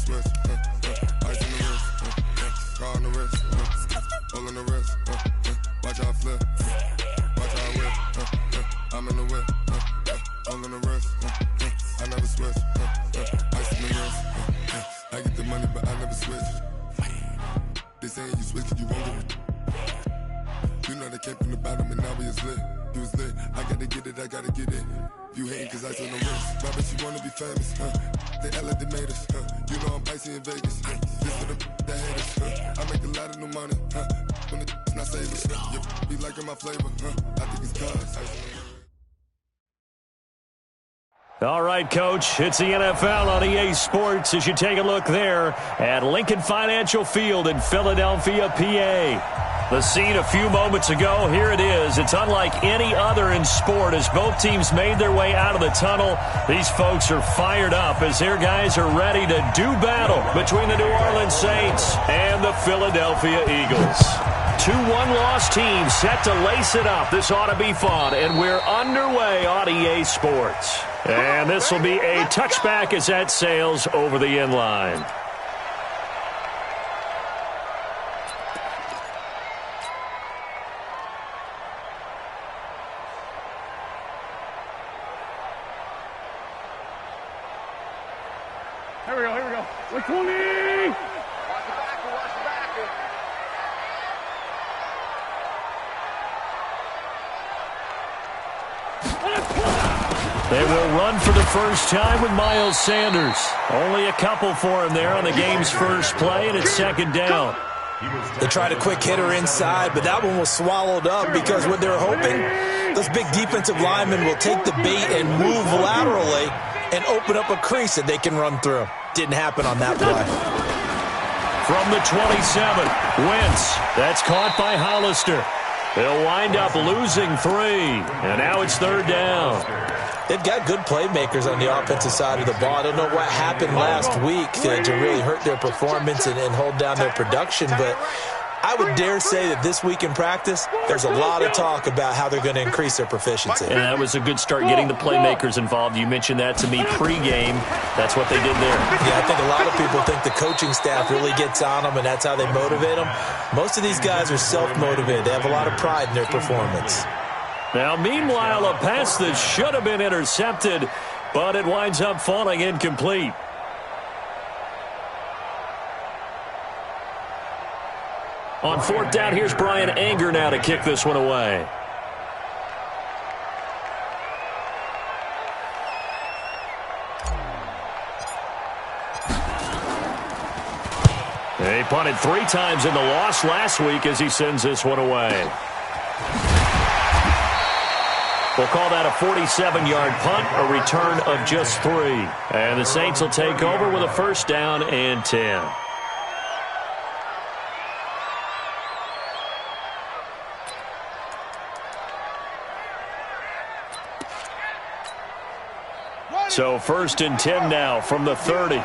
switch. Ice in the wrist. Car on the wrist. All on the wrist. Watch how I flip. Watch how I whip. I'm in the whip. All on the wrist. I never switch. Ice in the wrist. I get the money, but I never switch. They saying you switch, you won't get it. You know they came from the bottom and now we is lit. You was lit. I gotta get it, I gotta get it. You hating cause ice on the wrist. Why bet you wanna be famous, They act like they made us, You know I'm icy in Vegas, Just for the that hate us, I make a lot of new money, When the not savers, You be liking my flavor, I think it's cause. All right, Coach, it's the NFL on EA Sports as you take a look there at Lincoln Financial Field in Philadelphia, PA. The scene a few moments ago, here it is. It's unlike any other in sport as both teams made their way out of the tunnel. These folks are fired up as their guys are ready to do battle between the New Orleans Saints and the Philadelphia Eagles. Two one-loss teams set to lace it up. This ought to be fun, and we're underway on EA Sports. And this will be a touchback as that sails over the end line. Here we go. 20! They will run for the first time with Miles Sanders. Only a couple for him there on the game's first play, and it's second down. They tried a quick hitter inside, but that one was swallowed up because what they're hoping, those big defensive linemen will take the bait and move laterally and open up a crease that they can run through. Didn't happen on that play. From the 27, Wentz. That's caught by Hollister. They'll wind up losing 3, and now it's third down. They've got good playmakers on the offensive side of the ball. I don't know what happened last week to really hurt their performance and hold down their production, but I would dare say that this week in practice, there's a lot of talk about how they're going to increase their proficiency. And that was a good start getting the playmakers involved. You mentioned that to me pregame. That's what they did there. Yeah, I think a lot of people think the coaching staff really gets on them, and that's how they motivate them. Most of these guys are self-motivated. They have a lot of pride in their performance. Now, meanwhile, a pass that should have been intercepted, but it winds up falling incomplete. On fourth down, here's Brian Anger now to kick this one away. He punted 3 times in the loss last week as he sends this one away. We'll call that a 47-yard punt, a return of just 3. And the Saints will take over with a first down and 10. So first and 10 now from the 30.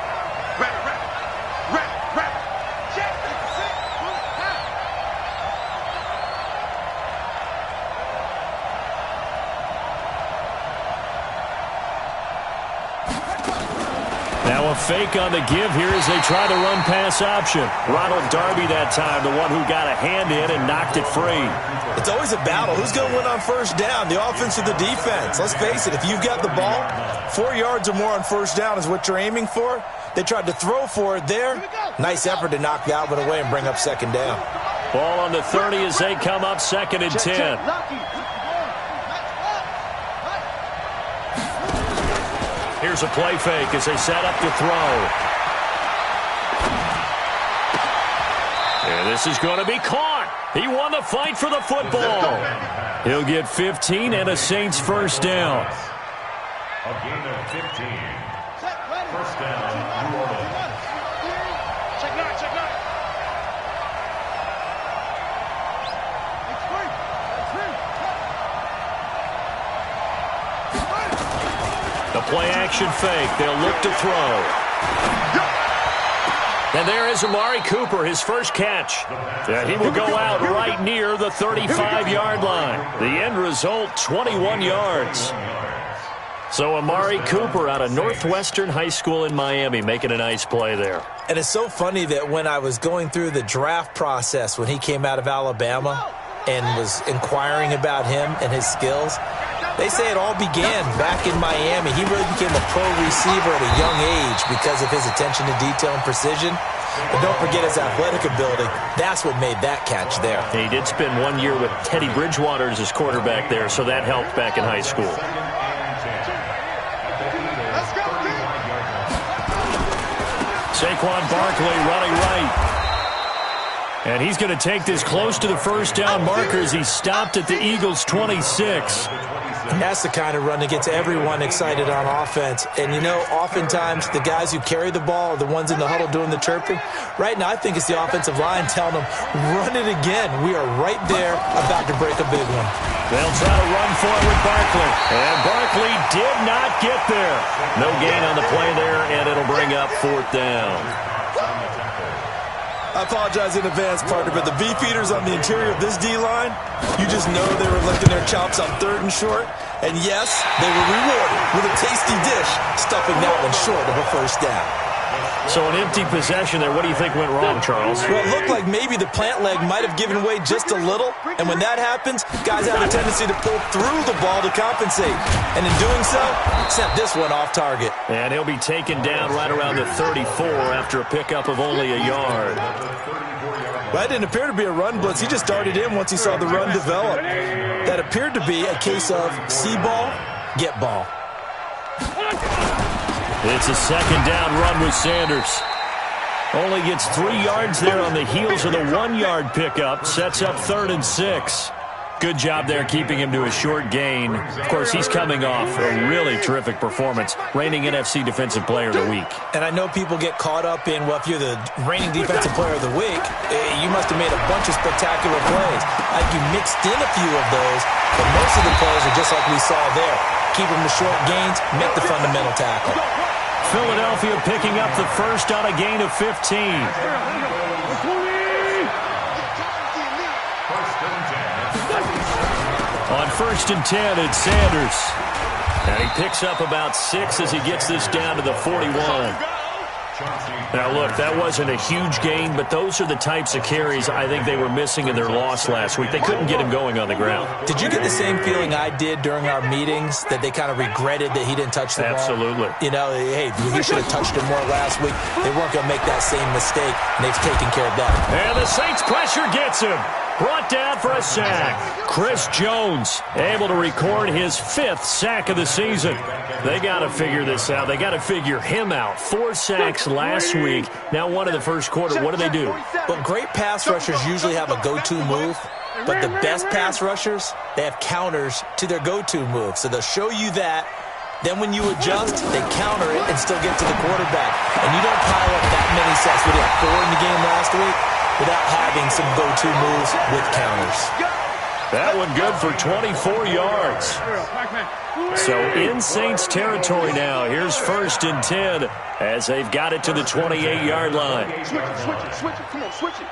Now a fake on the give here as they try the run-pass option. Ronald Darby that time, the one who got a hand in and knocked it free. It's always a battle. Who's going to win on first down, the offense or the defense? Let's face it, if you've got the ball, 4 yards or more on first down is what you're aiming for. They tried to throw for it there. Nice effort to knock that one away and bring up second down. Ball on the 30 as they come up second and 10. Here's a play fake as they set up to throw. And this is going to be caught. He won the fight for the football. He'll get 15 and a Saints first down. A gain of 15. First down, New Orleans. Check nine. The play-action fake. They'll look to throw. And there is Amari Cooper, his first catch. And he will go out right near the 35-yard line. The end result, 21 yards. So Amari Cooper out of Northwestern High School in Miami making a nice play there. And it's so funny that when I was going through the draft process when he came out of Alabama and was inquiring about him and his skills, they say it all began back in Miami. He really became a pro receiver at a young age because of his attention to detail and precision. But don't forget his athletic ability. That's what made that catch there. He did spend 1 year with Teddy Bridgewater as his quarterback there, so that helped back in high school. Saquon Barkley running right. And he's going to take this close to the first down marker as he stopped at the Eagles' 26. That's the kind of run that gets everyone excited on offense. And, you know, oftentimes the guys who carry the ball are the ones in the huddle doing the chirping. Right now, I think it's the offensive line telling them, run it again. We are right there about to break a big one. They'll try to run for it with Barkley. And Barkley did not get there. No gain on the play there, and it'll bring up 4th down. I apologize in advance, partner, but the beefeaters on the interior of this D-line, you just know they were licking their chops on 3rd and short. And yes, they were rewarded with a tasty dish, stuffing that one short of a first down. So an empty possession there. What do you think went wrong, Charles? Well, it looked like maybe the plant leg might have given way just a little. And when that happens, guys have a tendency to pull through the ball to compensate. And in doing so, sent this one off target. And he'll be taken down right around the 34 after a pickup of only a yard. That didn't appear to be a run blitz. He just darted in once he saw the run develop. That appeared to be a case of see ball, get ball. It's a 2nd down run with Sanders. Only gets 3 yards there on the heels of the 1-yard pickup. Sets up 3rd and 6. Good job there keeping him to a short gain. Of course, he's coming off a really terrific performance, reigning NFC Defensive Player of the Week. And I know people get caught up in, well, if you're the reigning Defensive Player of the Week, you must have made a bunch of spectacular plays. Like you mixed in a few of those, but most of the plays are just like we saw there. Keep them to short gains, make the fundamental tackle. Philadelphia picking up the first on a gain of 15. On 1st and 10, it's Sanders. And he picks up about 6 as he gets this down to the 41. Now, look, that wasn't a huge gain, but those are the types of carries I think they were missing in their loss last week. They couldn't get him going on the ground. Did you get the same feeling I did during our meetings, that they kind of regretted that he didn't touch the ball? Absolutely. You know, hey, he should have touched it more last week. They weren't going to make that same mistake, and they've taken care of that. And the Saints pressure gets him. Brought down for a sack. Chris Jones able to record his 5th sack of the season. They got to figure this out. They got to figure him out. 4 sacks last week. Now one in the first quarter. What do? Well, great pass rushers usually have a go-to move, but the best pass rushers, they have counters to their go-to move. So they'll show you that. Then when you adjust, they counter it and still get to the quarterback. And you don't pile up that many sacks. We had 4 in the game last week without having some go-to moves with counters. That one good for 24 yards. So in Saints territory now. Here's 1st and 10 as they've got it to the 28-yard line. Switch it. Come on, switch it.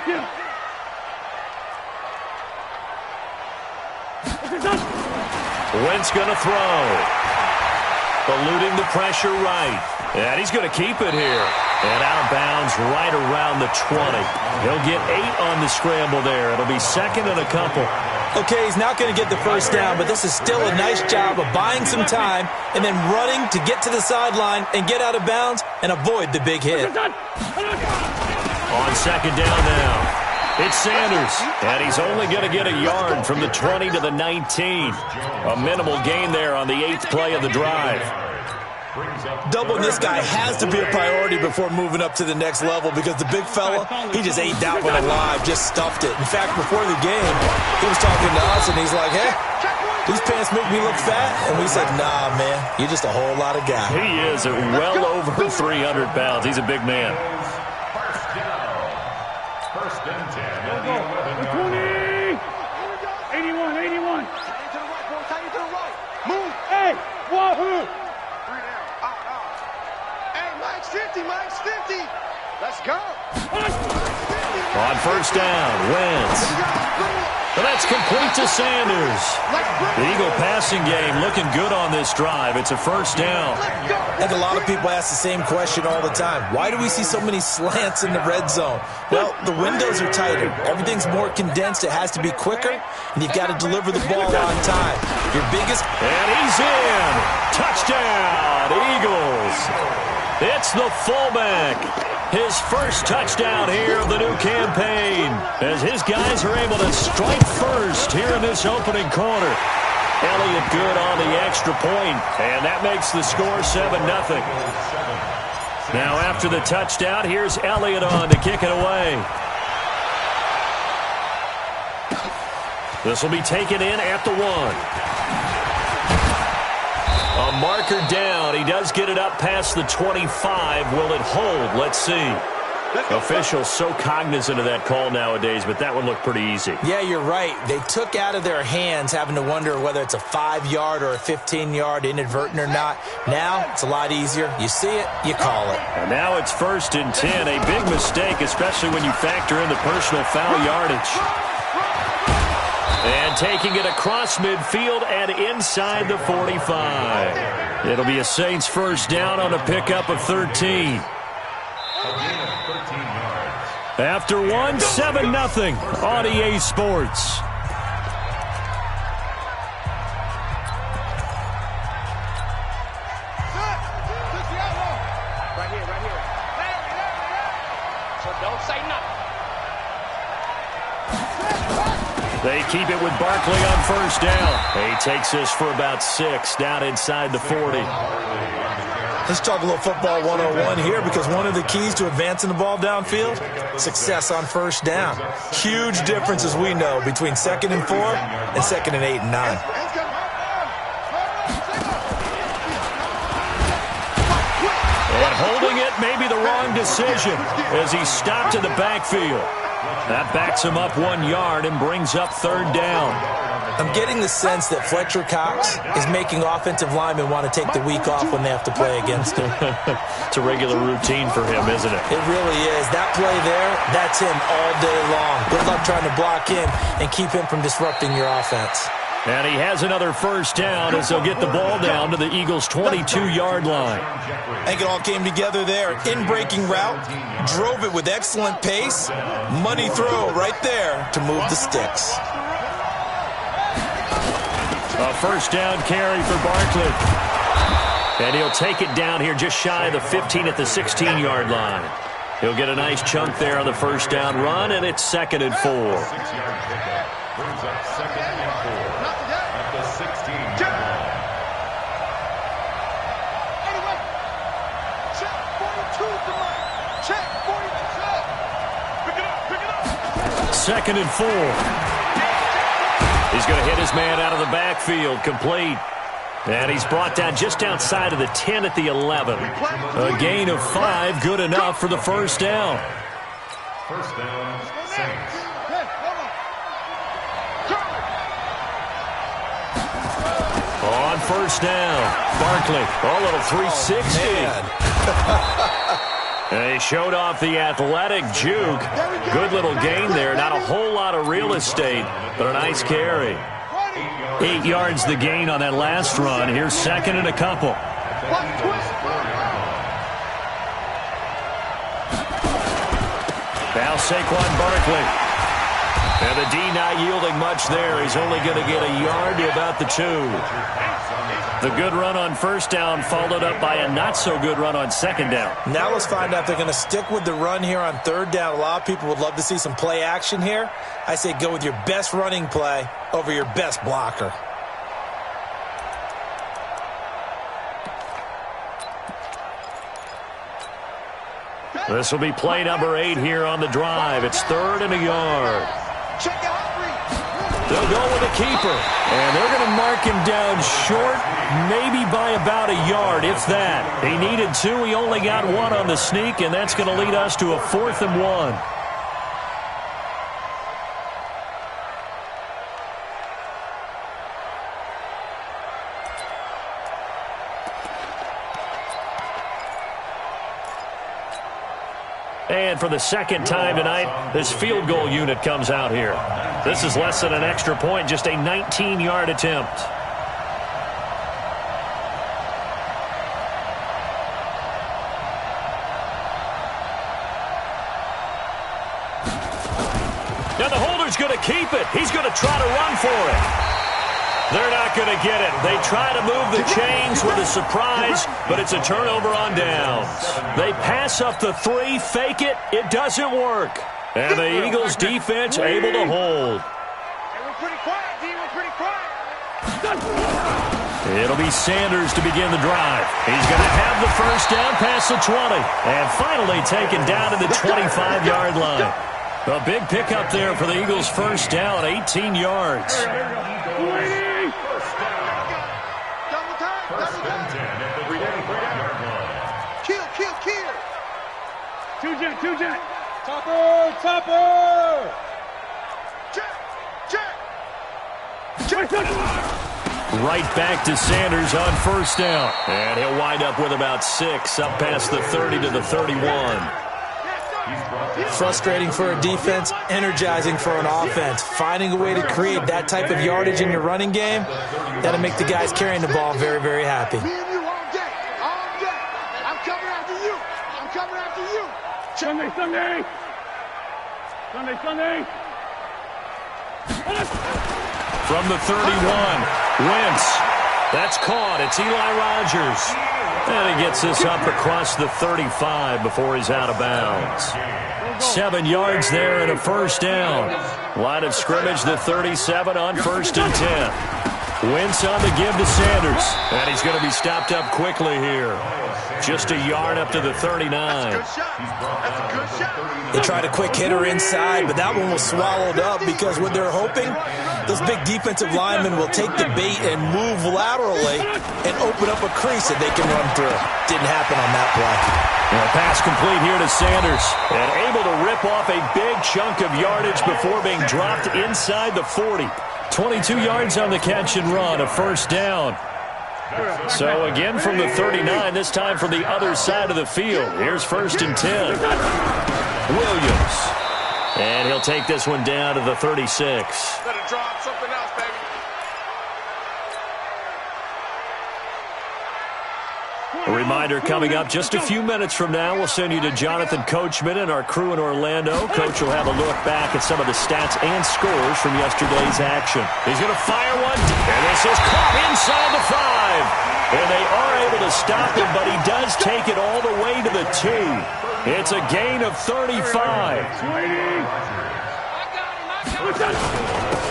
Kill. Wentz going to throw. Eluding the pressure right. And he's going to keep it here. And out of bounds right around the 20. He'll get 8 on the scramble there. It'll be 2nd and a couple. Okay, he's not going to get the first down, but this is still a nice job of buying some time and then running to get to the sideline and get out of bounds and avoid the big hit. On 2nd down now. It's Sanders, and he's only going to get a yard from the 20 to the 19. A minimal gain there on the 8th play of the drive. Doubling this guy has to be a priority before moving up to the next level because the big fella, he just ate that one alive, just stuffed it. In fact, before the game, he was talking to us, and he's like, hey, these pants make me look fat. And we said, nah, man, you're just a whole lot of guy. He is at well over 300 pounds. He's a big man. First and 10 at the 11-yard 81. Move. Hey, wahoo. Mike's 50. Let's go. On 1st down, Wentz. And that's complete to Sanders. The Eagle passing game looking good on this drive. It's a first down. I think a lot of people ask the same question all the time. Why do we see so many slants in the red zone? Well, the windows are tighter. Everything's more condensed. It has to be quicker, and you've got to deliver the ball on time. Your biggest... And he's in. Touchdown, Eagles. It's the fullback. His first touchdown here of the new campaign as his guys are able to strike first here in this opening quarter. Elliott good on the extra point, and that makes the score 7-0. Now after the touchdown, here's Elliott on to kick it away. This will be taken in at the 1. A marker down. He does get it up past the 25. Will it hold? Let's see. Officials so cognizant of that call nowadays, but that would look pretty easy. Yeah, you're right. They took out of their hands having to wonder whether it's a 5-yard or a 15-yard inadvertent or not. Now it's a lot easier. You see it, you call it. And now it's 1st and 10. A big mistake, especially when you factor in the personal foul yardage. And taking it across midfield and inside the 45. It'll be a Saints first down on a pickup of 13. After 1, 7-0 on EA Sports. Right here. So don't say nothing. They keep it with Barkley on first down. He takes this for about 6 down inside the 40. Let's talk a little football 101 here, because one of the keys to advancing the ball downfield, success on first down. Huge difference, as we know, between 2nd and 4 and 2nd and 8 and 9. And holding it may be the wrong decision as he stopped in the backfield. That backs him up 1 yard and brings up 3rd down. I'm getting the sense that Fletcher Cox is making offensive linemen want to take the week off when they have to play against him. It's a regular routine for him, isn't it? It really is. That play there, that's him all day long. Good luck trying to block him and keep him from disrupting your offense. And he has another first down as they'll get the ball down to the Eagles' 22-yard line. I think it all came together there. In-breaking route, drove it with excellent pace. Money throw right there to move the sticks. A first down carry for Barkley. And he'll take it down here just shy of the 15 at the 16-yard line. He'll get a nice chunk there on the first down run, and it's 2nd and 4. Brings up 2nd and 4 at the 16-yard line. Anyway, check 42 tonight. Check 42. Pick it up. 2nd and 4. He's going to hit his man out of the backfield, complete. And he's brought down just outside of the 10 at the 11. A gain of 5, good enough for the first down. First down, Saints. On first down, Barkley. A little 360. And he showed off the athletic juke. Good little gain there. Not a whole lot of real estate, but a nice carry. 8 yards the gain on that last run. Here's 2nd and a couple. Now Saquon Barkley. And the D not yielding much there. He's only going to get a yard to about the 2. The good run on first down followed up by a not-so-good run on 2nd down. Now let's find out if they're going to stick with the run here on 3rd down. A lot of people would love to see some play action here. I say go with your best running play over your best blocker. This will be play number 8 here on the drive. It's 3rd and a yard. They'll go with a keeper, and they're going to mark him down short, maybe by about a yard, if that. He needed 2. He only got 1 on the sneak, and that's going to lead us to a 4th and 1. And for the second time tonight, this field goal unit comes out here. This is less than an extra point, just a 19-yard attempt. Now the holder's going to keep it. He's going to try to run for it. They're not going to get it. They try to move the chains with a surprise, but it's a turnover on downs. They pass up the 3, fake it. It doesn't work. And the Eagles defense able to hold. We're pretty quiet, D. We're pretty quiet. It'll be Sanders to begin the drive. He's going to have the first down past the 20. And finally taken down to the 25-yard line. A big pickup there for the Eagles' first down, 18 yards. Kill. Two jet. Topper. Check. Right back to Sanders on first down. And he'll wind up with about 6, up past the 30 to the 31. Frustrating for a defense, energizing for an offense. Finding a way to create that type of yardage in your running game, that'll make the guys carrying the ball very, very happy. Me and you all day. I'm coming after you. Sunday. From the 31, Wentz. That's caught. It's Eli Rogers. And he gets this up across the 35 before he's out of bounds. 7 yards there and a first down. Line of scrimmage, the 37 on 1st and 10. Wentz on the give to Sanders. And he's going to be stopped up quickly here. Just a yard up to the 39. That's a good shot. They tried a quick hitter inside, but that one was swallowed up because what they're hoping, those big defensive linemen will take the bait and move laterally and open up a crease that they can run through. Didn't happen on that play. A pass complete here to Sanders. And able to rip off a big chunk of yardage before being dropped inside the 40. 22 yards on the catch and run, a first down. So again from the 39, this time from the other side of the field. Here's 1st and 10. Williams. And he'll take this one down to the 36. Better drop something else, baby. A reminder coming up just a few minutes from now. We'll send you to Jonathan Coachman and our crew in Orlando. Coach will have a look back at some of the stats and scores from yesterday's action. He's going to fire one, and this is caught inside the 5. And they are able to stop him, but he does take it all the way to the 2. It's a gain of 35.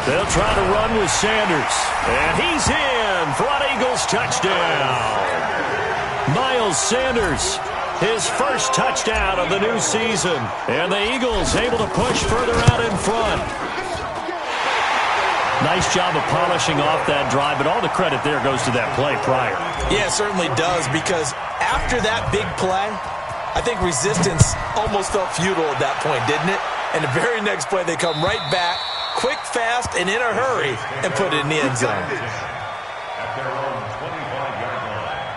They'll try to run with Sanders. And he's in for an Eagles touchdown. Miles Sanders, his first touchdown of the new season. And the Eagles able to push further out in front. Nice job of polishing off that drive, but all the credit there goes to that play prior. Yeah, it certainly does, because after that big play, I think resistance almost felt futile at that point, didn't it? And the very next play, they come right back, quick, fast, and in a hurry, and put it in the end zone. At their own 25-yard line.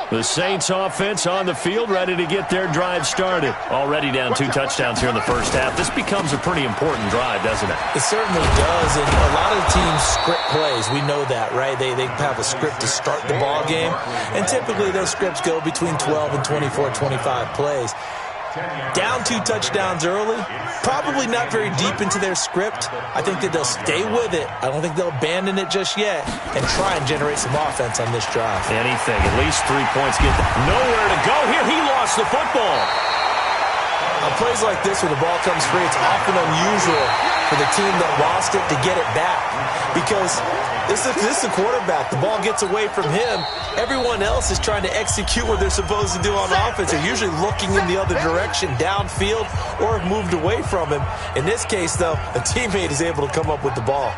The Saints offense on the field, ready to get their drive started. Already down 2 touchdowns here in the first half. This becomes a pretty important drive, doesn't it? It certainly does, and a lot of teams script plays. We know that, right? They have a script to start the ball game, and typically those scripts go between 12 and 24, 25 plays. Down 2 touchdowns early, probably not very deep into their script. I think that they'll stay with it. I don't think they'll abandon it just yet and try and generate some offense on this drive. Anything, at least 3 points. Get nowhere to go here. He lost the football. On plays like this where the ball comes free, it's often unusual for the team that lost it to get it back, because this is the quarterback. The ball gets away from him. Everyone else is trying to execute what they're supposed to do on offense. They're usually looking in the other direction, downfield, or have moved away from him. In this case, though, a teammate is able to come up with the ball.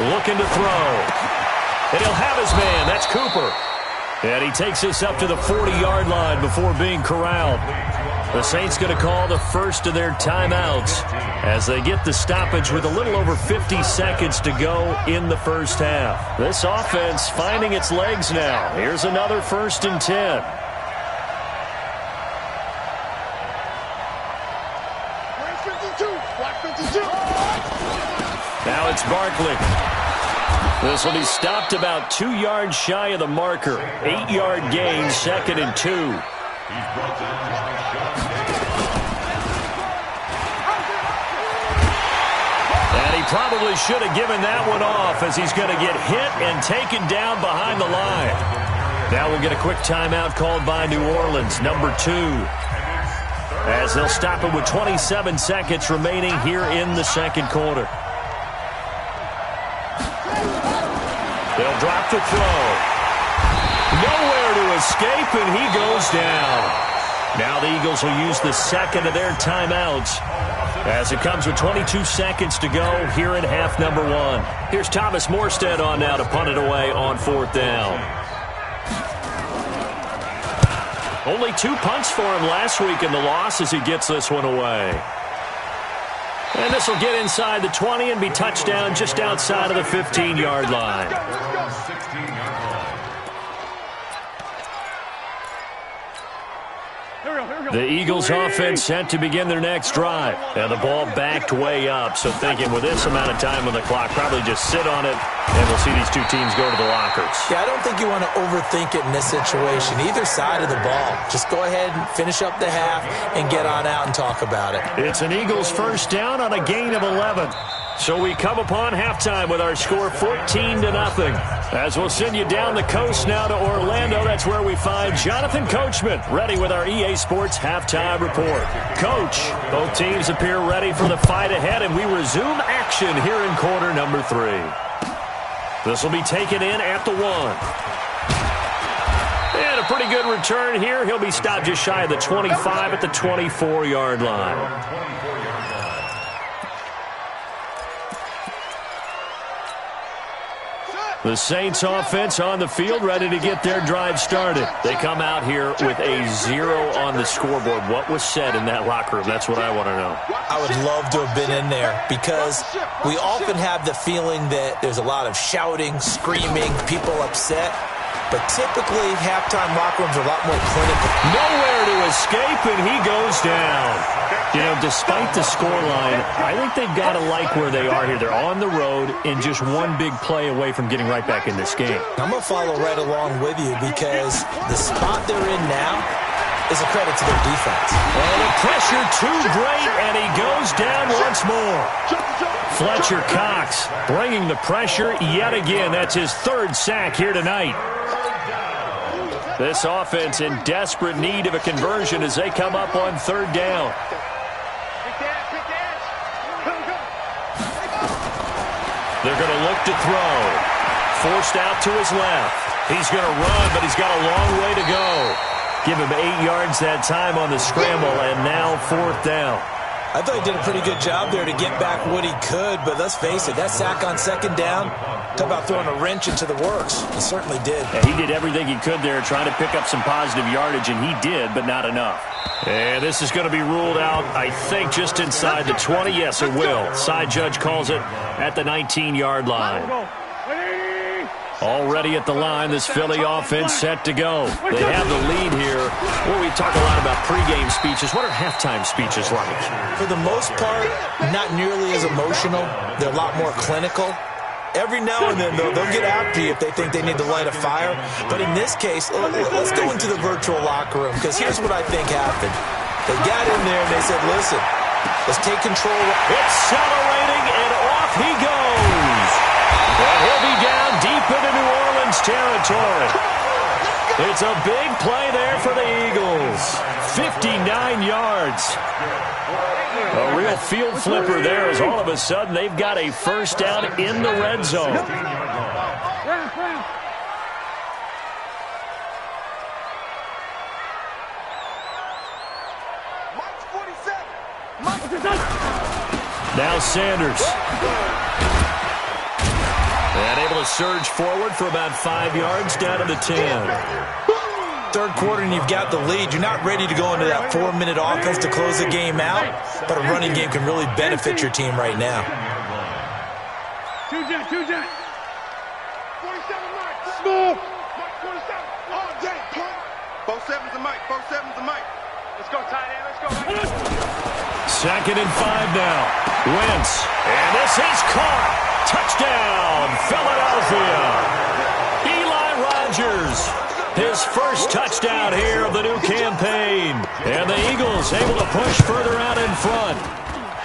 looking to throw. And he'll have his man. That's Cooper. And he takes this up to the 40-yard line before being corralled. The Saints going to call the first of their timeouts as they get the stoppage with a little over 50 seconds to go in the first half. This offense finding its legs now. Here's another 1st and 10. Now it's Barkley. This will be stopped about 2 yards shy of the marker. 8-yard gain, 2nd and 2. And he probably should have given that one off as he's going to get hit and taken down behind the line. Now we'll get a quick timeout called by New Orleans, number 2. As they'll stop it with 27 seconds remaining here in the second quarter. They'll drop the throw. Nowhere to escape, and he goes down. Now the Eagles will use the second of their timeouts as it comes with 22 seconds to go here in half number 1. Here's Thomas Morstead on now to punt it away on 4th down. Only 2 punts for him last week in the loss as he gets this one away. And this will get inside the 20 and be touchdown just outside of the 15-yard line. The Eagles offense set to begin their next drive. And the ball backed way up. So thinking with this amount of time on the clock, probably just sit on it, and we'll see these 2 teams go to the lockers. Yeah, I don't think you want to overthink it in this situation. Either side of the ball. Just go ahead and finish up the half and get on out and talk about it. It's an Eagles first down on a gain of 11. So we come upon halftime with our score 14-0. As we'll send you down the coast now to Orlando, that's where we find Jonathan Coachman ready with our EA Sports halftime report. Coach, both teams appear ready for the fight ahead, and we resume action here in quarter number 3. This will be taken in at the 1. And a pretty good return here. He'll be stopped just shy of the 25 at the 24-yard line. The Saints offense on the field ready to get their drive started. They come out here with a 0 on the scoreboard. What was said in that locker room? That's what I want to know. I would love to have been in there because we often have the feeling that there's a lot of shouting, screaming, people upset. But typically, halftime locker rooms are a lot more clinical. Nowhere to escape, and he goes down. You know, despite the scoreline, I think they've got to like where they are here. They're on the road and just one big play away from getting right back in this game. I'm going to follow right along with you because the spot they're in now is a credit to their defense. And the pressure too great, and he goes down once more. Fletcher Cox bringing the pressure yet again. That's his 3rd sack here tonight. This offense in desperate need of a conversion as they come up on 3rd down. They're going to look to throw. Forced out to his left. He's going to run, but he's got a long way to go. Give him 8 yards that time on the scramble, and now 4th down. I thought he did a pretty good job there to get back what he could, but let's face it, that sack on 2nd down, talk about throwing a wrench into the works. He certainly did. Yeah, he did everything he could there trying to pick up some positive yardage, and he did, but not enough. And this is going to be ruled out, I think, just inside the 20. Yes, it will. Side judge calls it at the 19-yard line. Already at the line, this Philly offense set to go. They have the lead here. Well, we talk a lot about pregame speeches. What are halftime speeches like? For the most part, not nearly as emotional. They're a lot more clinical. Every now and then, they'll get after you if they think they need to light a fire. But in this case, let's go into the virtual locker room, because here's what I think happened. They got in there and they said, listen, let's take control. Accelerating, and off he goes. And he'll be down deep into New Orleans territory. It's a big play there for the Eagles. 59 yards. A real field flipper there as all of a sudden they've got a first down in the red zone. Now Sanders. And able to surge forward for about 5 yards down to the 10. Third quarter and you've got the lead. You're not ready to go into that 4-minute offense to close the game out, but a running game can really benefit your team right now. 2-jet. 47 Mike. Small. Mike 47. All day. 4-7's a Mike. 4-7's a Mike. Let's go, tight end. Let's go. Second and 5 now. Wentz. And this is caught. Touchdown, Philadelphia. Eli Rogers. His first touchdown here of the new campaign. And the Eagles able to push further out in front.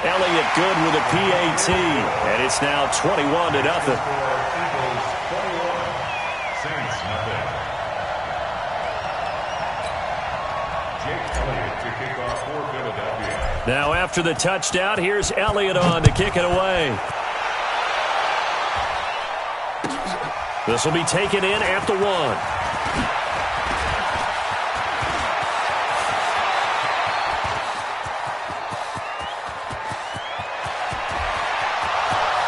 Elliott good with a PAT. And it's now 21-0. Saints, nothing. Jake Elliott to kick off for Philadelphia. Now after the touchdown, here's Elliott on to kick it away. This will be taken in at the 1.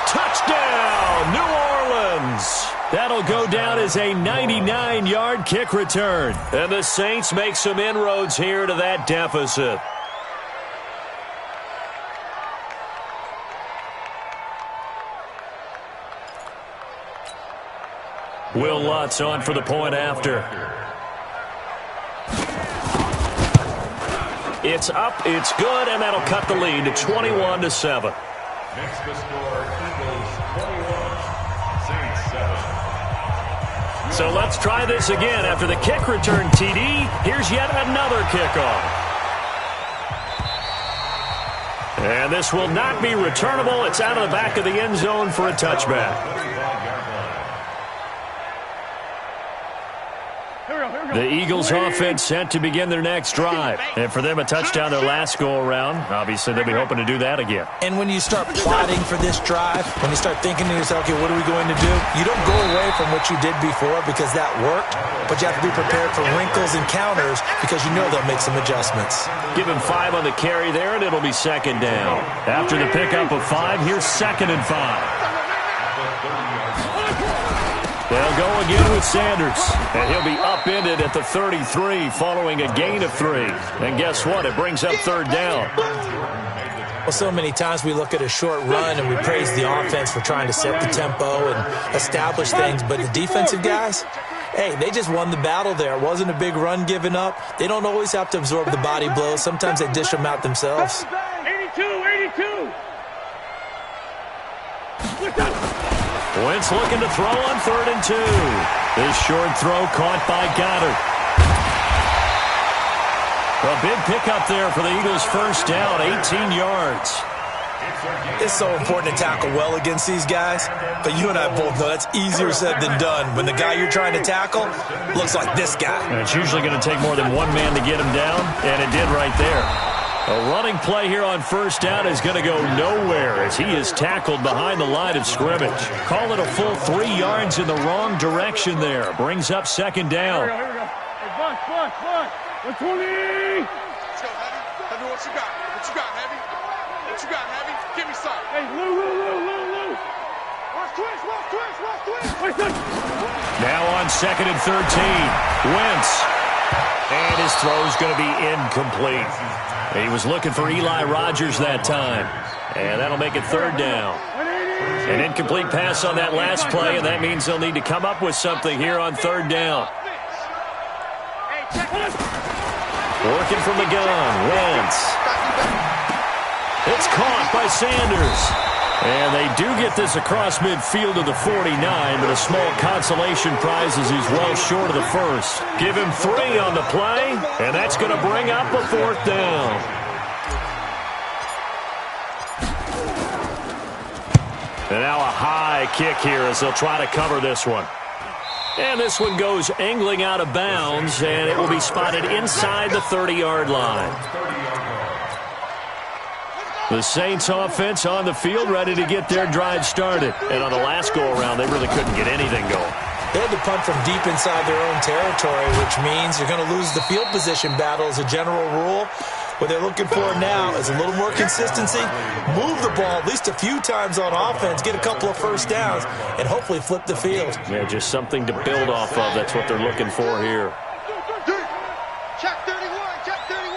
Touchdown, New Orleans. That'll go down as a 99-yard kick return. And the Saints make some inroads here to that deficit. Will Lutz on for the point after. It's up, it's good, and that'll cut the lead to 21-7. Next to score, Eagles 21, Saints 7. So let's try this again. After the kick return, TD, here's yet another kickoff. And this will not be returnable. It's out of the back of the end zone for a touchback. The Eagles offense set to begin their next drive. And for them, a touchdown their last go-around. Obviously, they'll be hoping to do that again. And when you start plotting for this drive, when you start thinking to yourself, okay, what are we going to do? You don't go away from what you did before because that worked, but you have to be prepared for wrinkles and counters because you know they'll make some adjustments. Give him 5 on the carry there, and it'll be second down. After the pickup of 5, here's second and 5. They'll go again with Sanders, and he'll be upended at the 33 following a gain of 3. And guess what? It brings up third down. Well, so many times we look at a short run and we praise the offense for trying to set the tempo and establish things, but the defensive guys, hey, they just won the battle there. It wasn't a big run given up. They don't always have to absorb the body blows. Sometimes they dish them out themselves. 82. Wentz looking to throw on 3rd and 2. This short throw caught by Goddard. A big pickup there for the Eagles' first down, 18 yards. It's so important to tackle well against these guys, but you and I both know that's easier said than done. When the guy you're trying to tackle looks like this guy. And it's usually going to take more than one man to get him down, and it did right there. A running play here on first down is going to go nowhere as he is tackled behind the line of scrimmage. Call it a full 3 yards in the wrong direction there. Brings up second down. Here we go. Hey, Buck. 120. Let's go, Heavy. Heavy, what you got? What you got, Heavy? What you got, Heavy? Give me some. Hey, Lou. Watch twist. Now on second and 13. Wentz. And his throw's going to be incomplete. He was looking for Eli Rogers that time. And that'll make it third down. An incomplete pass on that last play, and that means they'll need to come up with something here on third down. Working from the gun, Wentz. It's caught by Sanders. And they do get this across midfield to the 49, but a small consolation prize as he's well short of the first. Give him 3 on the play, and that's going to bring up a 4th down. And now a high kick here as they'll try to cover this one. And this one goes angling out of bounds, and it will be spotted inside the 30-yard line. The Saints offense on the field ready to get their drive started. And on the last go-around, they really couldn't get anything going. They had to punt from deep inside their own territory, which means you're going to lose the field position battle as a general rule. What they're looking for now is a little more consistency, move the ball at least a few times on offense, get a couple of first downs, and hopefully flip the field. Yeah, just something to build off of. That's what they're looking for here. Check 31, check 31.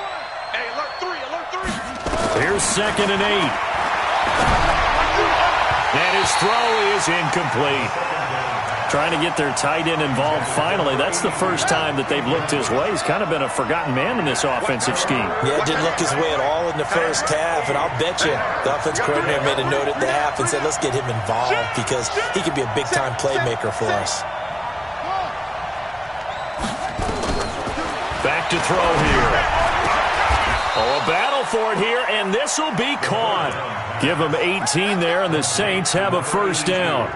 Hey, alert 3, alert 3. Here's 2nd and 8. And his throw is incomplete. Trying to get their tight end involved finally. That's the first time that they've looked his way. He's kind of been a forgotten man in this offensive scheme. Yeah, didn't look his way at all in the first half, and I'll bet you the offense coordinator made a note at the half and said, let's get him involved because he could be a big-time playmaker for us. Back to throw here. Oh, a battle for it here, and this will be caught. Give them 18 there, and the Saints have a first down.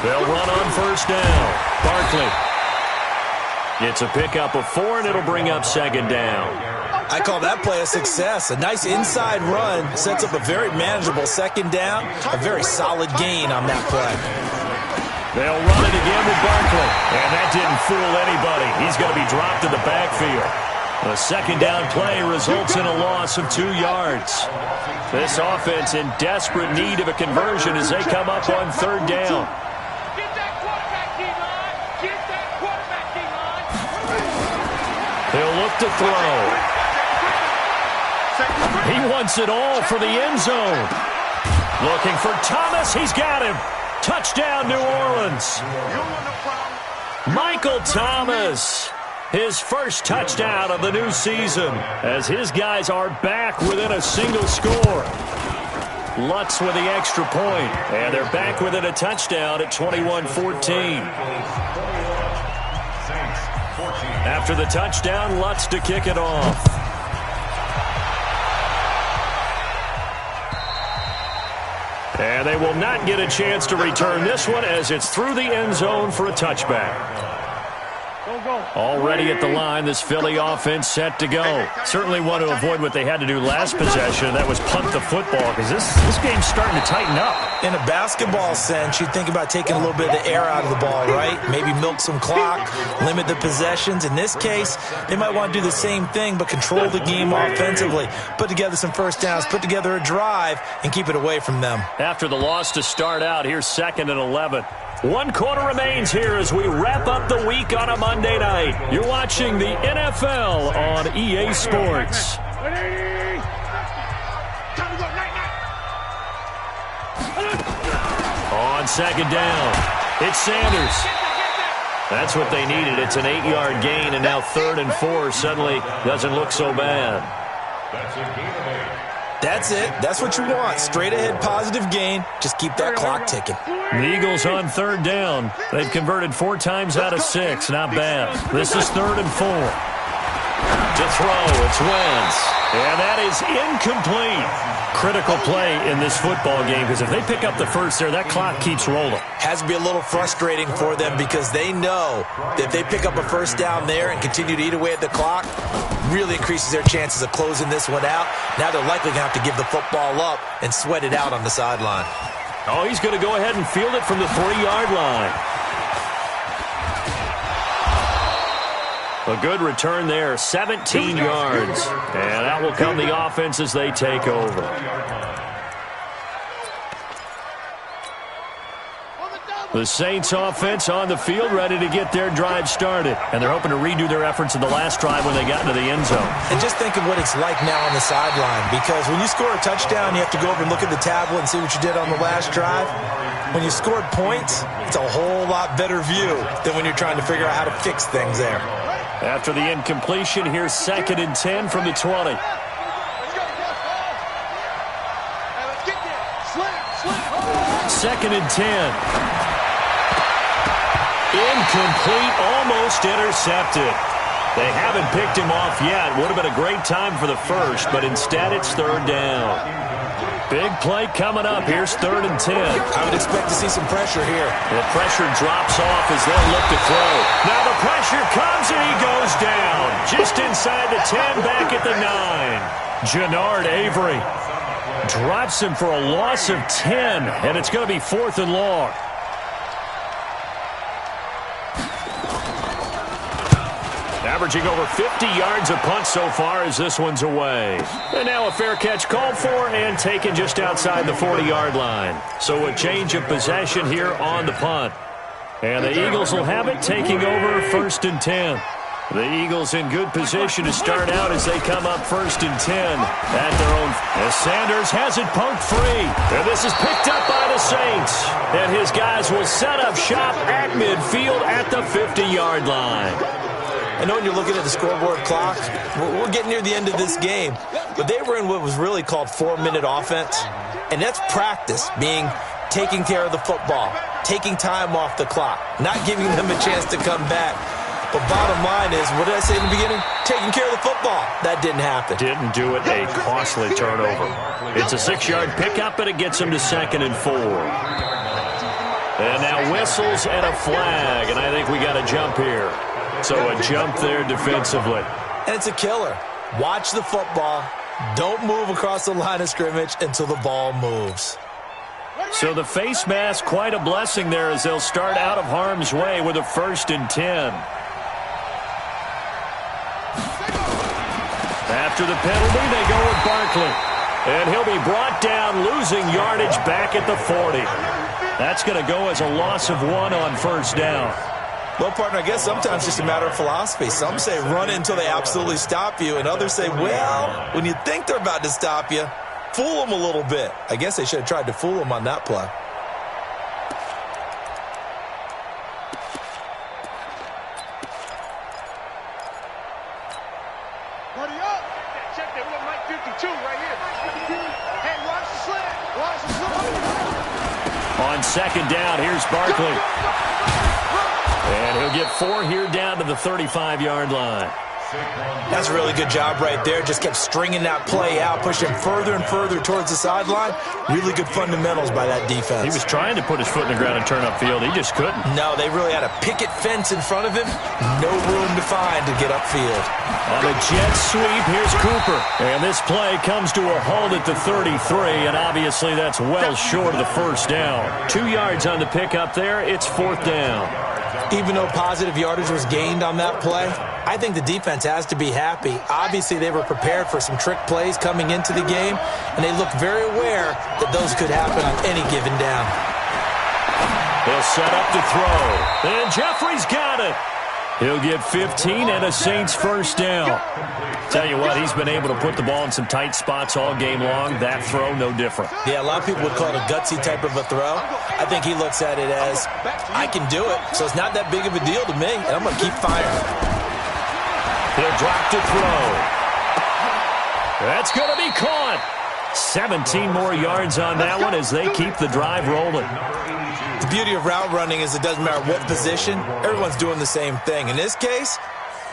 They'll run on first down. Barkley gets a pickup of 4, and it'll bring up 2nd down. I call that play a success. A nice inside run sets up a very manageable 2nd down, a very solid gain on that play. They'll run it again with Barkley, and that didn't fool anybody. He's going to be dropped in the backfield. The 2nd down play results in a loss of 2 yards. This offense in desperate need of a conversion as they come up on 3rd down. They'll look to throw. He wants it all for the end zone. Looking for Thomas. He's got him. Touchdown, New Orleans. Michael Thomas. His first touchdown of the new season as his guys are back within a single score. Lutz with the extra point, and they're back within a touchdown at 21-14. After the touchdown, Lutz to kick it off. And they will not get a chance to return this one as it's through the end zone for a touchback. Already at the line, this Philly offense set to go. Certainly want to avoid what they had to do last possession. That was punt the football because this game's starting to tighten up. In a basketball sense, you think about taking a little bit of the air out of the ball, right? Maybe milk some clock, limit the possessions. In this case, they might want to do the same thing but control the game offensively. Put together some first downs, put together a drive, and keep it away from them. After the loss to start out, here's 2nd and 11. 1 quarter remains here as we wrap up the week on a Monday night. You're watching the NFL on EA Sports. On 2nd down, it's Sanders. That's what they needed. It's an 8-yard gain, and now 3rd and 4 suddenly doesn't look so bad. That's it. That's what you want. Straight ahead positive gain. Just keep that clock ticking. The Eagles on 3rd down. They've converted 4 times out of 6. Not bad. This is 3rd and 4. To throw, it's Wentz. And that is incomplete. Critical play in this football game because if they pick up the first there, that clock keeps rolling. Has to be a little frustrating for them because they know that if they pick up a first down there and continue to eat away at the clock, really increases their chances of closing this one out. Now they're likely going to have to give the football up and sweat it out on the sideline. Oh, he's going to go ahead and field it from the 3-yard line. A good return there, 17 yards. And out will come the offense as they take over. The Saints offense on the field ready to get their drive started. And they're hoping to redo their efforts in the last drive when they got into the end zone. And just think of what it's like now on the sideline. Because when you score a touchdown, you have to go over and look at the tablet and see what you did on the last drive. When you scored points, it's a whole lot better view than when you're trying to figure out how to fix things there. After the incompletion, here's 2nd and 10 from the 20. 2nd and 10. Incomplete, almost intercepted. They haven't picked him off yet. Would have been a great time for the first, but instead it's 3rd down. Big play coming up. Here's 3rd and 10. I would expect to see some pressure here. The pressure drops off as they'll look to throw. Now the pressure comes and he goes down. Just inside the 10, back at the 9. Jannard Avery drops him for a loss of 10, and it's going to be 4th and long. Averaging over 50 yards a punt so far as this one's away. And now a fair catch called for and taken just outside the 40-yard line. So a change of possession here on the punt. And the Eagles will have it, taking over 1st and 10. The Eagles in good position to start out as they come up 1st and 10 at their own. As Sanders has it poked free. And this is picked up by the Saints. And his guys will set up shop at midfield at the 50-yard line. I know when you're looking at the scoreboard clock, we're getting near the end of this game. But they were in what was really called 4-minute offense. And that's practice, being taking care of the football, taking time off the clock, not giving them a chance to come back. But bottom line is, what did I say in the beginning? Taking care of the football. That didn't happen. Didn't do it. A costly turnover. It's a 6-yard pickup, and it gets him to 2nd and 4. And now whistles and a flag, and I think we got a jump here. So a jump there defensively. And it's a killer. Watch the football. Don't move across the line of scrimmage until the ball moves. So the face mask, quite a blessing there as they'll start out of harm's way with a 1st and 10. After the penalty, they go with Barkley. And he'll be brought down, losing yardage back at the 40. That's going to go as a loss of 1 on 1st down. Well, partner, I guess sometimes it's just a matter of philosophy. Some say run it until they absolutely stop you, and others say, well, when you think they're about to stop you, fool them a little bit. I guess they should have tried to fool them on that play. Hurry up. Check that one, Mike 52 right here. Hey, watch the slant. Watch the slant. On 2nd down, here's Barkley. And he'll get 4 here down to the 35-yard line. That's a really good job right there. Just kept stringing that play out, pushing further and further towards the sideline. Really good fundamentals by that defense. He was trying to put his foot in the ground and turn upfield. He just couldn't. No, they really had a picket fence in front of him. No room to find to get upfield. On a jet sweep, here's Cooper. And this play comes to a halt at the 33, and obviously that's well short of the 1st down. 2 yards on the pickup there. It's 4th down. Even though positive yardage was gained on that play, I think the defense has to be happy. Obviously, they were prepared for some trick plays coming into the game, and they look very aware that those could happen on any given down. He'll set up to throw. And Jeffrey's got it. He'll get 15 and a Saints 1st down. Tell you what, he's been able to put the ball in some tight spots all game long. That throw, no different. Yeah, a lot of people would call it a gutsy type of a throw. I think he looks at it as, I can do it, so it's not that big of a deal to me, and I'm going to keep firing. He'll drop to throw. That's going to be caught. 17 more yards on that one as they keep the drive rolling. The beauty of route running is it doesn't matter what position, everyone's doing the same thing. In this case,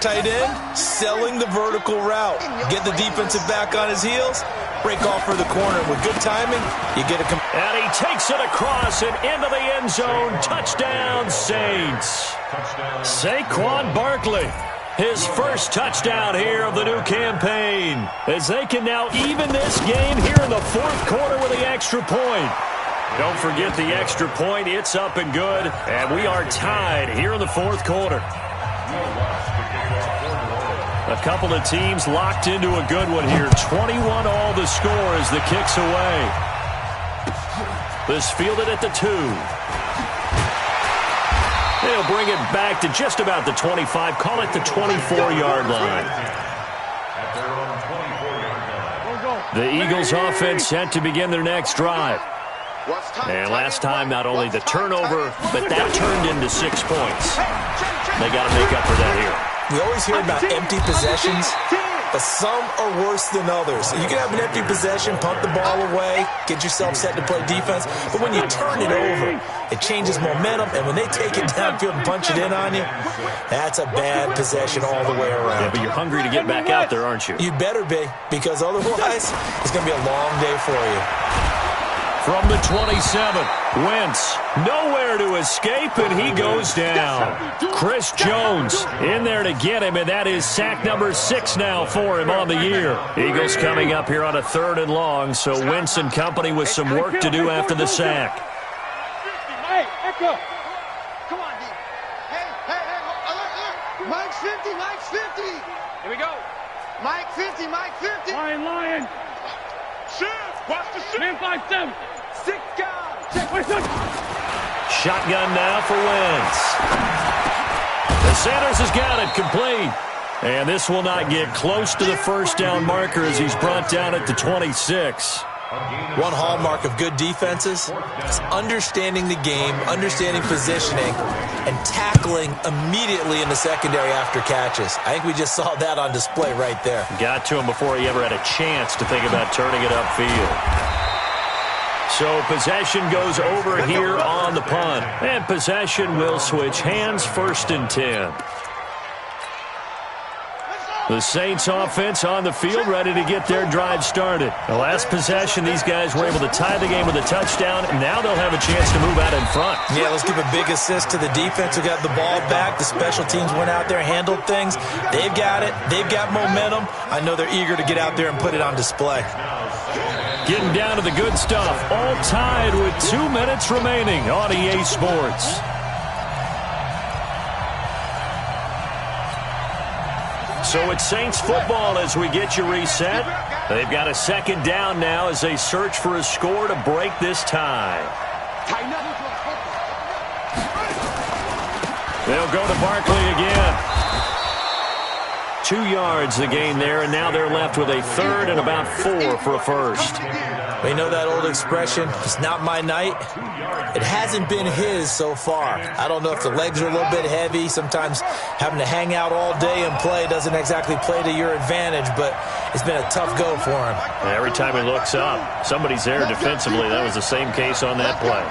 tight end, selling the vertical route. Get the defensive back on his heels, break off for the corner. With good timing, you get a... And he takes it across and into the end zone. Touchdown, Saints. Saquon Barkley. His first touchdown here of the new campaign, as they can now even this game here in the 4th quarter with the extra point. Don't forget the extra point. It's up and good, and we are tied here in the 4th quarter. A couple of teams locked into a good one here. 21 all the score as the kick's away. This fielded at the 2. They'll bring it back to just about the 25. Call it the 24-yard line. The Eagles offense set to begin their next drive. And last time, not only the turnover, but that turned into 6 points. They got to make up for that here. We always hear about empty possessions, but some are worse than others. You can have an empty possession, punt the ball away, get yourself set to play defense, but when you turn it over, it changes momentum, and when they take it downfield and punch it in on you, that's a bad possession all the way around. Yeah, but you're hungry to get back out there, aren't you? You better be, because otherwise, it's going to be a long day for you. From the 27, Wentz, nowhere to escape, and he goes down. Chris Jones in there to get him, and that is sack number 6 now for him on the year. Eagles coming up here on a 3rd and long, so Wentz and company with some work to do after the sack. Hey, echo. Come on, D. Hey, look. Mike's 50, Mike's 50. Here we go. Mike 50, Mike 50. Lion. Shift. Watch the shift. Man 5-7. 6 guys. Check. Wait, look. Shotgun now for Wentz. The Sanders has got it complete. And this will not get close to the first down marker as he's brought down at the 26. One hallmark of good defenses is understanding the game, understanding positioning, and tackling immediately in the secondary after catches. I think we just saw that on display right there. Got to him before he ever had a chance to think about turning it upfield. So possession goes over here on the punt. And possession will switch hands, 1st and 10. The Saints offense on the field, ready to get their drive started. The last possession, these guys were able to tie the game with a touchdown, and now they'll have a chance to move out in front. Yeah, let's give a big assist to the defense who got the ball back. The special teams went out there, handled things. They've got it. They've got momentum. I know they're eager to get out there and put it on display. Getting down to the good stuff, all tied with 2 minutes remaining on EA Sports. So it's Saints football as we get you reset. They've got a 2nd down now as they search for a score to break this tie. They'll go to Barkley again. 2 yards the gain there, and now they're left with a 3rd and about 4 for a first. We know that old expression, it's not my night. It hasn't been his so far. I don't know if the legs are a little bit heavy. Sometimes having to hang out all day and play doesn't exactly play to your advantage, but it's been a tough go for him. And every time he looks up, somebody's there defensively. That was the same case on that play.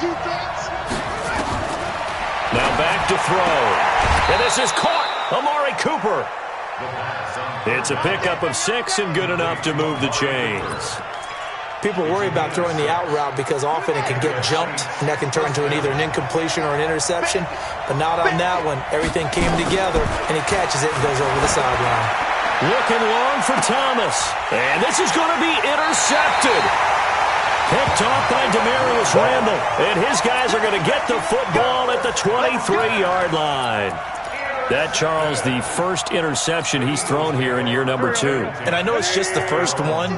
Now back to throw. And this is caught. Amari Cooper. It's a pickup of 6 and good enough to move the chains. People worry about throwing the out route because often it can get jumped, and that can turn into either an incompletion or an interception. But not on that one. Everything came together, and he catches it and goes over the sideline. Looking long for Thomas. And this is going to be intercepted. Picked off by Demarius Randall. And his guys are going to get the football at the 23-yard line. That, Charles, the first interception he's thrown here in year number 2. And I know it's just the first one,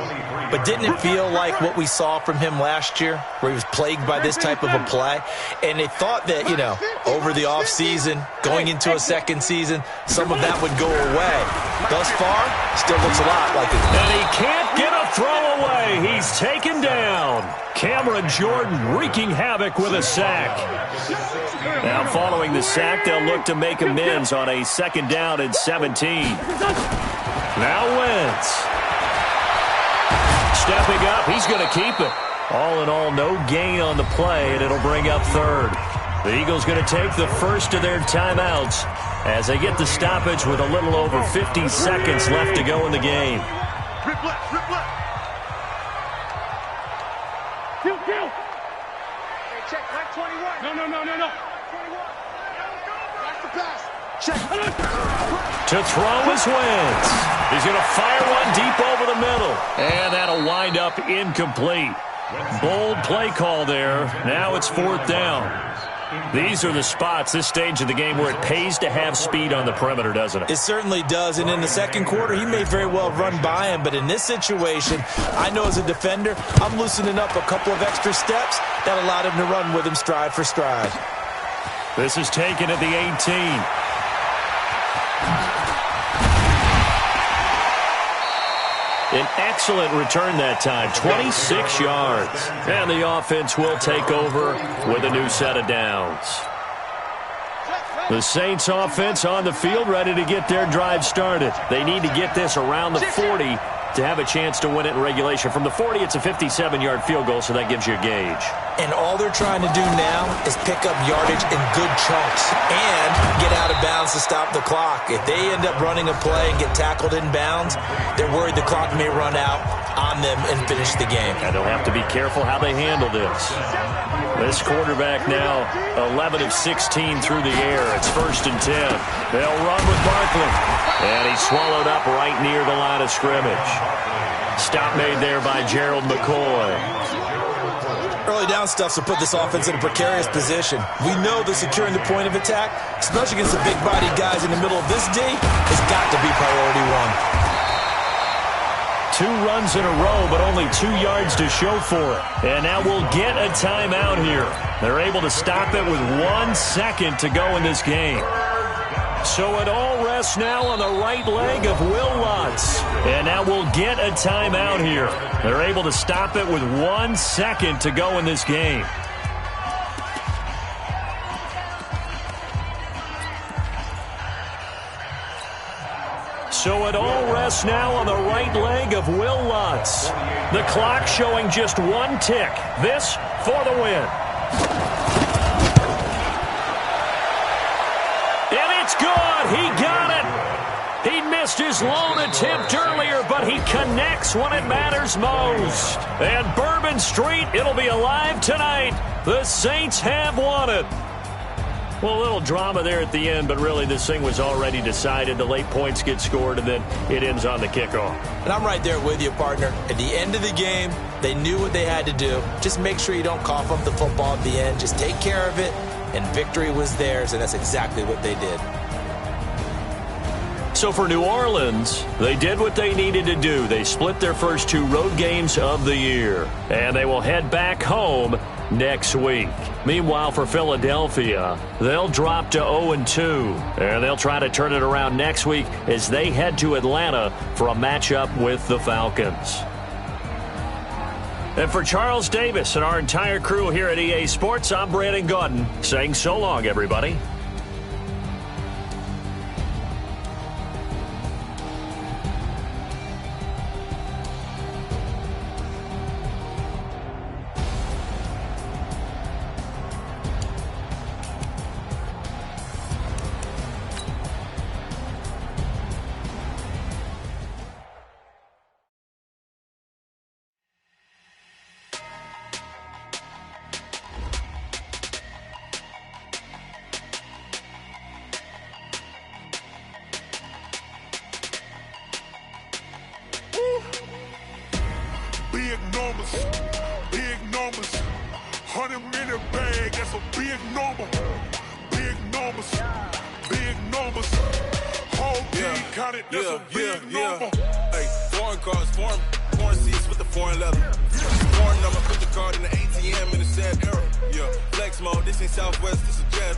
but didn't it feel like what we saw from him last year, where he was plagued by this type of a play? And they thought that, you know, over the offseason, going into a second season, some of that would go away. Thus far, still looks a lot like it. And he can't get a throw away. He's taken down. Cameron Jordan wreaking havoc with a sack. Now following the sack, they'll look to make amends on a 2nd down and 17. Now Wentz. Stepping up, he's going to keep it. All in all, no gain on the play, and it'll bring up 3rd. The Eagles going to take the first of their timeouts as they get the stoppage with a little over 50 seconds left to go in the game. Rip left, rip left. Kill. Hey, check, Mike 21. No. 21. That's the pass. Check. To throw is Wentz. He's going to fire one deep over the middle. And that'll wind up incomplete. Bold play call there. Now it's 4th down. These are the spots, this stage of the game, where it pays to have speed on the perimeter, doesn't it? It certainly does, and in the second quarter, he may very well run by him, but in this situation, I know as a defender, I'm loosening up a couple of extra steps that allowed him to run with him stride for stride. This is taken at the 18. An excellent return that time, 26 yards. And the offense will take over with a new set of downs. The Saints offense on the field, ready to get their drive started. They need to get this around the 40 to have a chance to win it in regulation. From the 40, it's a 57-yard field goal, so that gives you a gauge. And all they're trying to do now is pick up yardage in good chunks and get out of bounds to stop the clock. If they end up running a play and get tackled in bounds, they're worried the clock may run out on them and finish the game. And they'll have to be careful how they handle this. This quarterback now 11 of 16 through the air. It's 1st and 10. They'll run with Barkley. And he's swallowed up right near the line of scrimmage. Stop made there by Gerald McCoy. Early down stuffs will put this offense in a precarious position. We know that securing the point of attack, especially against the big-bodied guys in the middle of this D, has got to be priority one. 2 runs in a row, but only 2 yards to show for it. And now we'll get a timeout here. They're able to stop it with 1 second to go in this game. So it all rests now on the right leg of Will Lutz. And now we'll get a timeout here. They're able to stop it with 1 second to go in this game. So it all rests now on the right leg of Will Lutz. The clock showing just 1 tick. This for the win. It's good. He got it. He missed his lone attempt earlier, but he connects when it matters most. And Bourbon Street, it'll be alive tonight. The Saints have won it. Well, a little drama there at the end, but really this thing was already decided. The late points get scored, and then it ends on the kickoff. And I'm right there with you, partner. At the end of the game, they knew what they had to do. Just make sure you don't cough up the football at the end. Just take care of it. And victory was theirs, and that's exactly what they did. So for New Orleans, they did what they needed to do. They split their first 2 road games of the year, and they will head back home next week. Meanwhile, for Philadelphia, they'll drop to 0-2, and they'll try to turn it around next week as they head to Atlanta for a matchup with the Falcons. And for Charles Davis and our entire crew here at EA Sports, I'm Brandon Gaudin saying so long, everybody. Big numbers, 100-minute bag, that's a big number. Big numbers, whole team counted, that's a big number. Hey, foreign cars, foreign seats with the foreign leather. Foreign number, put the card in the ATM in the sad era. Yeah, flex mode, this ain't Southwest, this is jet.